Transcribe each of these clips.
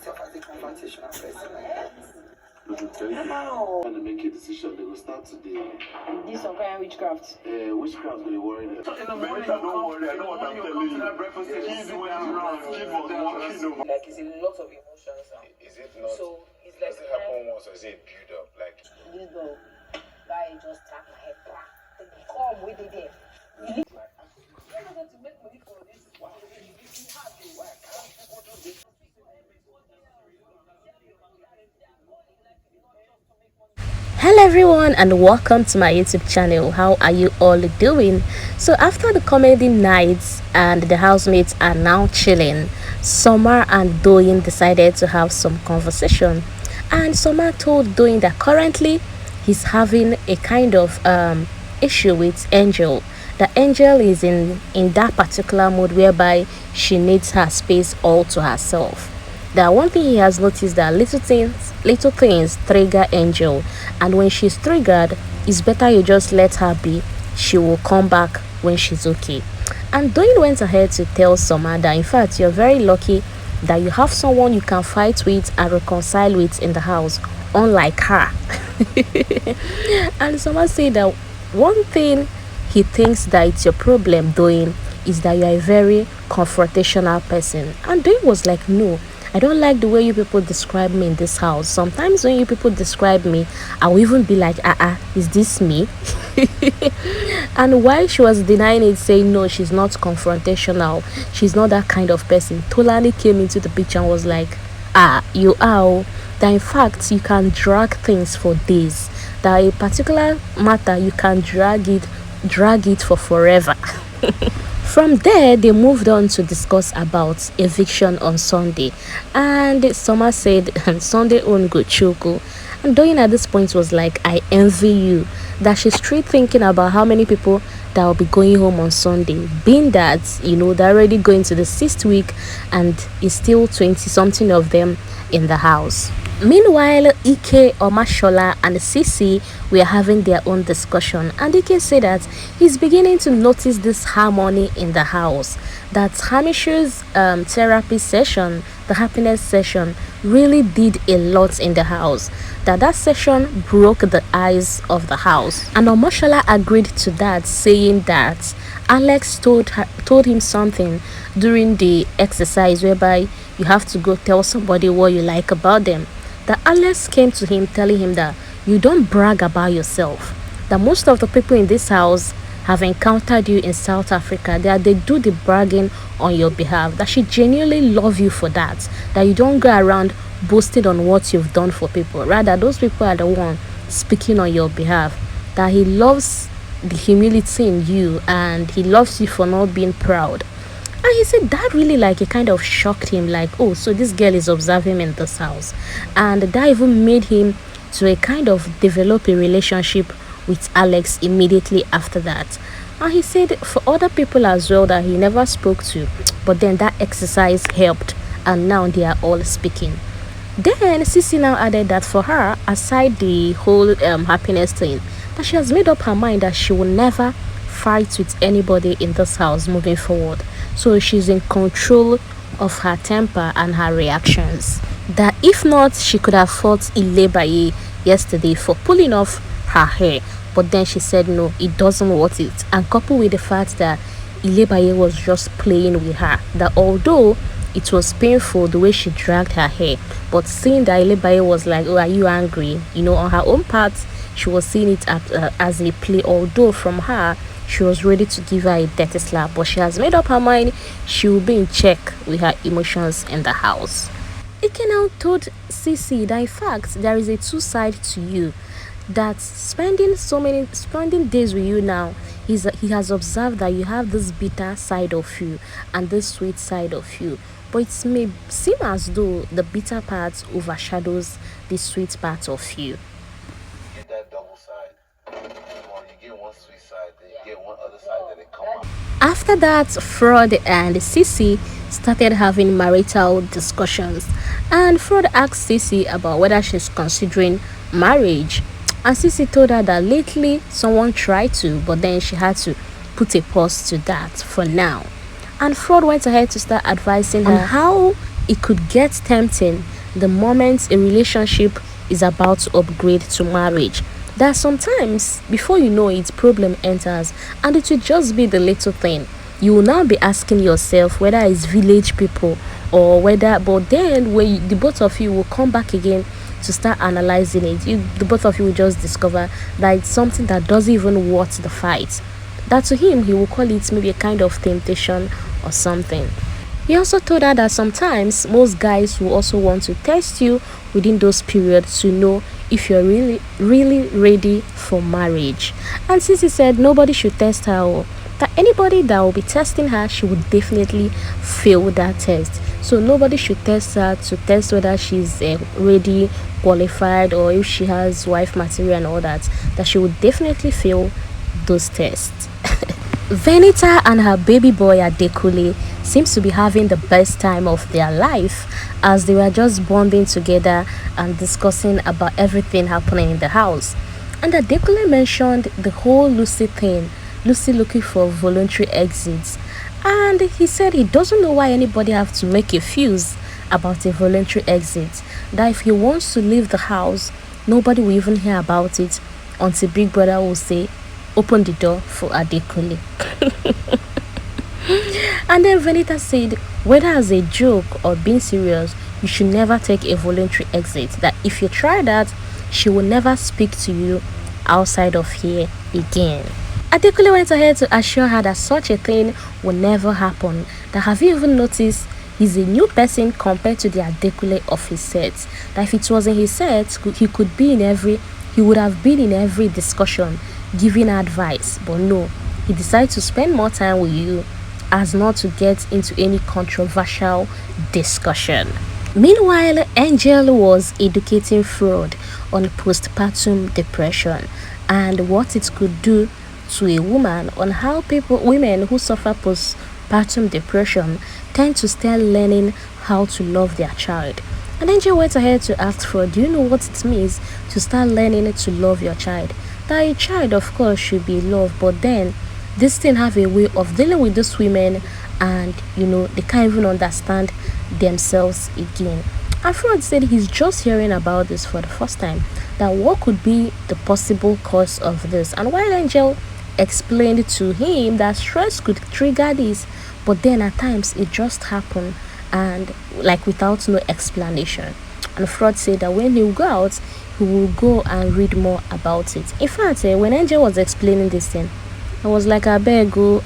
myself as a confrontational person like that. No. Want to make a decision, they will start today. This some kind of witchcraft. Witchcraft, they worry. In the morning, don't worry, I know what I'm telling you. He's the way around, kid was walking over. Like, it's a lot of emotions. Is it not? So, it's like... Does it happen once or is it build up? Like... This girl, guy just tap my head. Come with it there. You need... I'm not going to make money for this. Why? It's hard to work. I can't go do this. Hello everyone and welcome to my YouTube channel. How are you all doing? So after the comedy nights and the housemates are now chilling, Summer and Doyin decided to have some conversation, and Summer told Doyin that currently he's having a kind of issue with Angel. The Angel is in that particular mood whereby she needs her space all to herself. That one thing he has noticed, that little things trigger Angel, and when she's triggered, it's better you just let her be. She will come back when she's okay. And Doyin went ahead to tell Summer that in fact you're very lucky that you have someone you can fight with and reconcile with in the house, unlike her. And Summer said that one thing he thinks that it's your problem, Doyin, is that you are a very confrontational person. And Doyin was like, no, I don't like the way you people describe me in this house. Sometimes when you people describe me, I will even be like, is this me? And while she was denying it, saying no, she's not confrontational, she's not that kind of person, Tolani came into the picture and was like, you are. That in fact you can drag things for days. That a particular matter you can drag it for forever. From there, they moved on to discuss about eviction on Sunday, and Summer said, Sunday on go choco. And Doyin at this point was like, I envy you. That she's straight thinking about how many people that will be going home on Sunday, being that, you know, they're already going to the 6th week and it's still 20 something of them in the house. Meanwhile, Ike, Omashola and CeCe were having their own discussion, and Ike said that he's beginning to notice this harmony in the house. That Hamish's therapy session, the happiness session, really did a lot in the house. That session broke the ice of the house, and Omashola agreed to that, saying that Alex told him something during the exercise whereby you have to go tell somebody what you like about them. That Alex came to him telling him that you don't brag about yourself. That most of the people in this house have encountered you in South Africa. That they do the bragging on your behalf. That she genuinely loves you for that. That you don't go around boasting on what you've done for people. Rather, those people are the one speaking on your behalf. That he loves the humility in you and he loves you for not being proud. And he said that really like it kind of shocked him, like, oh, so this girl is observing in this house. And that even made him to a kind of develop a relationship with Alex immediately after that. And he said for other people as well that he never spoke to, but then that exercise helped and now they are all speaking. Then CeCe now added that for her, aside the whole happiness thing, that she has made up her mind that she will never fight with anybody in this house moving forward. So she's in control of her temper and her reactions. That if not, she could have fought Ilebaye yesterday for pulling off her hair, but then she said no, it doesn't worth it. And coupled with the fact that Ilebaye was just playing with her, that although it was painful the way she dragged her hair, but seeing that Ilebaye was like, oh, are you angry? You know, on her own part, she was seeing it as a play, although from her, she was ready to give her a dirty slap, but she has made up her mind she will be in check with her emotions in the house. Ike now told CeCe that in fact there is a two side to you. That spending days with you now, he has observed that you have this bitter side of you and this sweet side of you. But it may seem as though the bitter part overshadows the sweet part of you. You get that double side. You get one sweet side, then you get one other side that it come out. After that, Frodd and CeCe started having marital discussions, and Frodd asked CeCe about whether she's considering marriage, and CeCe told her that lately someone tried to, but then she had to put a pause to that for now. And Frodd went ahead to start advising her on how it could get tempting the moment a relationship is about to upgrade to marriage, that sometimes before you know it, problem enters, and it will just be the little thing. You will now be asking yourself whether it's village people or whether, but then when the both of you will come back again to start analyzing it, the both of you will just discover that it's something that doesn't even worth the fight. That to him, he will call it maybe a kind of temptation or something. He also told her that sometimes most guys will also want to test you within those periods to know if you're really ready for marriage. And CeCe said nobody should test her, or that anybody that will be testing her, she would definitely fail that test. So nobody should test her to test whether she's ready, qualified, or if she has wife material and all that. That she would definitely fail those tests. Vanita and her baby boy Adekule seems to be having the best time of their life as they were just bonding together and discussing about everything happening in the house. And Adekule mentioned the whole Lucy thing, Lucy looking for voluntary exits, and he said he doesn't know why anybody have to make a fuse about a voluntary exit, that if he wants to leave the house, nobody will even hear about it until Big Brother will say open the door for Adekule. And then Vanita said whether as a joke or being serious, you should never take a voluntary exit, that if you try that, she will never speak to you outside of here again. Adekule went ahead to assure her that such a thing will never happen. That have you even noticed he's a new person compared to the Adekule of his set? That if it wasn't his set, he would have been in every discussion giving advice, but no, he decided to spend more time with you as not to get into any controversial discussion. Meanwhile, Angel was educating Frodd on postpartum depression and what it could do to a woman, on how women who suffer postpartum depression tend to start learning how to love their child. And Angel went ahead to ask Frodd, do you know what it means to start learning to love your child? That a child, of course, should be loved, but then this thing have a way of dealing with those women, and they can't even understand themselves again. And Frodd said he's just hearing about this for the first time, that what could be the possible cause of this. And while Angel explained to him that stress could trigger this, but then at times it just happened, and like without no explanation. And Frodd said that when he will go out, he will go and read more about it. In fact, when Angel was explaining this thing, I was like, I beg go.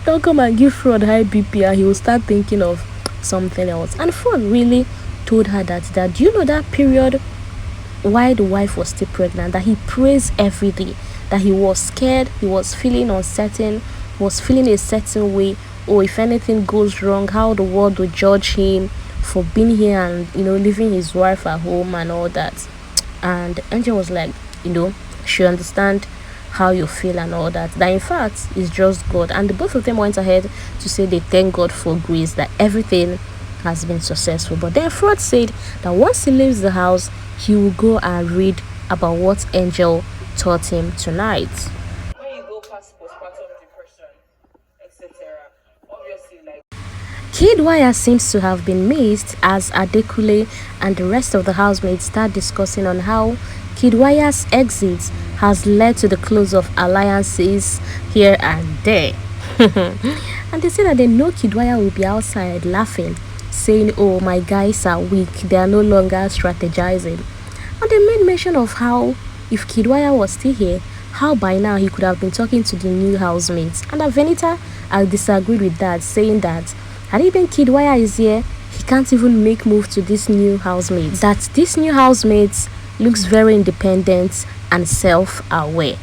Don't come and give Frodd high BP and he will start thinking of something else. And Frodd really told her that do you know that period while the wife was still pregnant, that he prays every day, that he was scared, he was feeling uncertain, he was feeling a certain way, or if anything goes wrong, how the world will judge him for being here and leaving his wife at home and all that. And Angel was like, she understand how you feel and all that in fact it's just God. And the both of them went ahead to say they thank God for grace, that everything has been successful. But then Frodd said that once he leaves the house, he will go and read about what Angel taught him tonight. When you go past postpartum depression, etc., obviously, like, Kidwires seems to have been missed as Adekule and the rest of the housemates start discussing on how Kidwires' exit has led to the close of alliances here and there. And they say that they know Kidwire will be outside laughing, saying, oh, my guys are weak, they are no longer strategizing. And they made mention of how if Kidwire was still here, how by now he could have been talking to the new housemates. And Vanita disagreed with that, saying that had even Kidwire is here, he can't even make move to this new housemate. That this new housemate looks very independent and self-aware.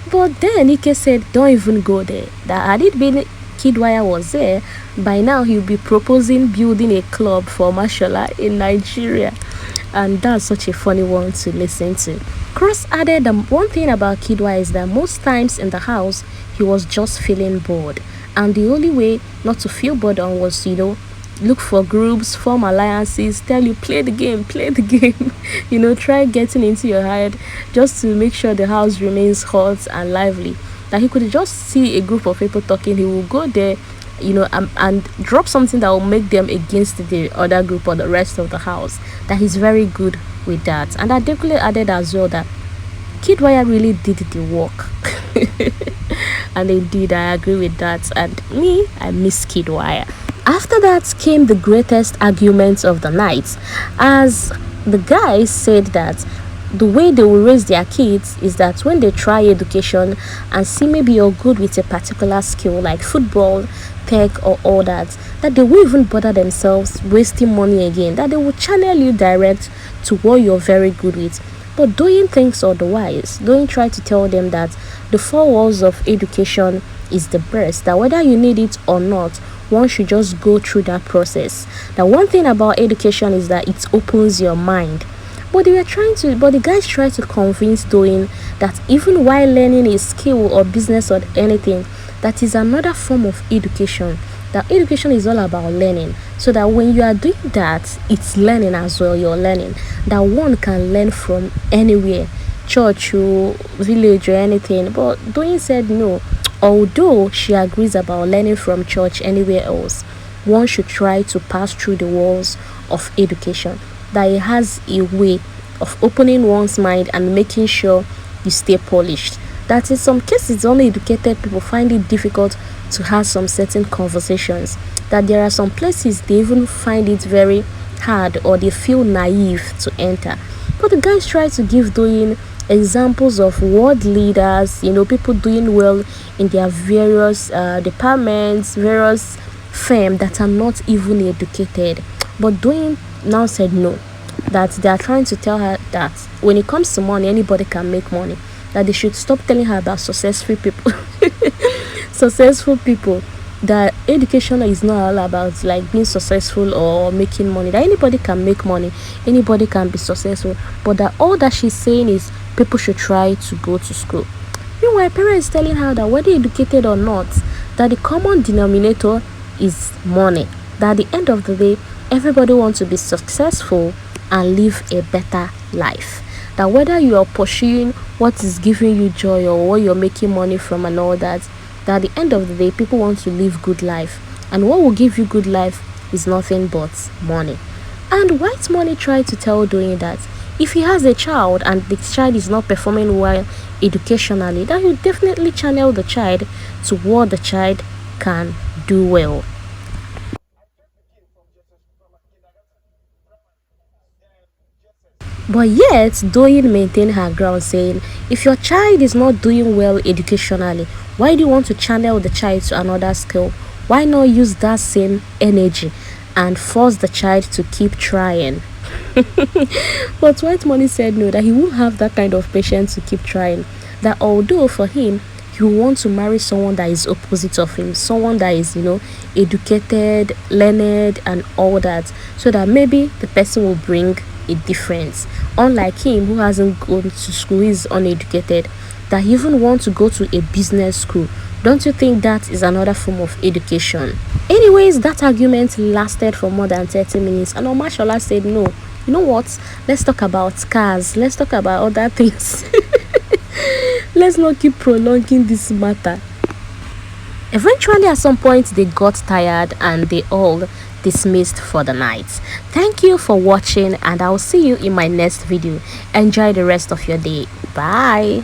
But then Ike said, don't even go there. That had it been Kidwire was there, by now he'll be proposing building a club for Mashallah in Nigeria. And that's such a funny one to listen to. Cross added that one thing about Kidwire is that most times in the house, he was just feeling bored. And the only way not to feel bored on was, look for groups, form alliances, tell you play the game, try getting into your head just to make sure the house remains hot and lively. That he could just see a group of people talking, he will go there, and drop something that will make them against the other group or the rest of the house, that he's very good with that. And I definitely added as well that Kidwire really did the work. And indeed, I agree with that. And me, I miss Kidwire. After that came the greatest argument of the night, as the guys said that the way they will raise their kids is that when they try education and see maybe you're good with a particular skill like football, tech, or all that they won't even bother themselves wasting money again, that they will channel you direct to what you're very good with. But Doyin thinks otherwise. Doyin tried to tell them that the four walls of education is the best, that whether you need it or not, one should just go through that process. That one thing about education is that it opens your mind. But the guys try to convince Doyin that even while learning a skill or business or anything, that is another form of education. That education is all about learning. So that when you are doing that, it's learning as well. You're learning. That one can learn from anywhere, church or village or anything. But Doyin said no. Although she agrees about learning from church anywhere else, one should try to pass through the walls of education. That it has a way of opening one's mind and making sure you stay polished. That in some cases, only educated people find it difficult to have some certain conversations. That there are some places they even find it very hard or they feel naive to enter. But the guys try to give Doyin examples of world leaders, people doing well in their various departments, various firms that are not even educated. But Doyin now said no, that they are trying to tell her that when it comes to money, anybody can make money, that they should stop telling her about successful people. Successful people, that education is not all about like being successful or making money, that anybody can make money, anybody can be successful, but that all that she's saying is people should try to go to school. Meanwhile, Pere is telling her that whether educated or not, that the common denominator is money, that at the end of the day, everybody wants to be successful and live a better life. That whether you are pursuing what is giving you joy or what you're making money from and all that at the end of the day, people want to live good life. And what will give you good life is nothing but money. And Whitemoney tried to tell Doyin that if he has a child and the child is not performing well educationally, that you definitely channel the child to what the child can do well. But yet, Doyin maintained her ground, saying, if your child is not doing well educationally, why do you want to channel the child to another skill? Why not use that same energy and force the child to keep trying? But Whitemoney said no, that he won't have that kind of patience to keep trying. That although for him, he will want to marry someone that is opposite of him, someone that is, educated, learned, and all that, so that maybe the person will bring a difference. Unlike him, who hasn't gone to school, is uneducated, that he even wants to go to a business school. Don't you think that is another form of education? Anyways, that argument lasted for more than 30 minutes, and Omashola said no. You know what? Let's talk about cars. Let's talk about other things. Let's not keep prolonging this matter. Eventually, at some point, they got tired and they all dismissed for the night. Thank you for watching, and I'll see you in my next video. Enjoy the rest of your day. Bye.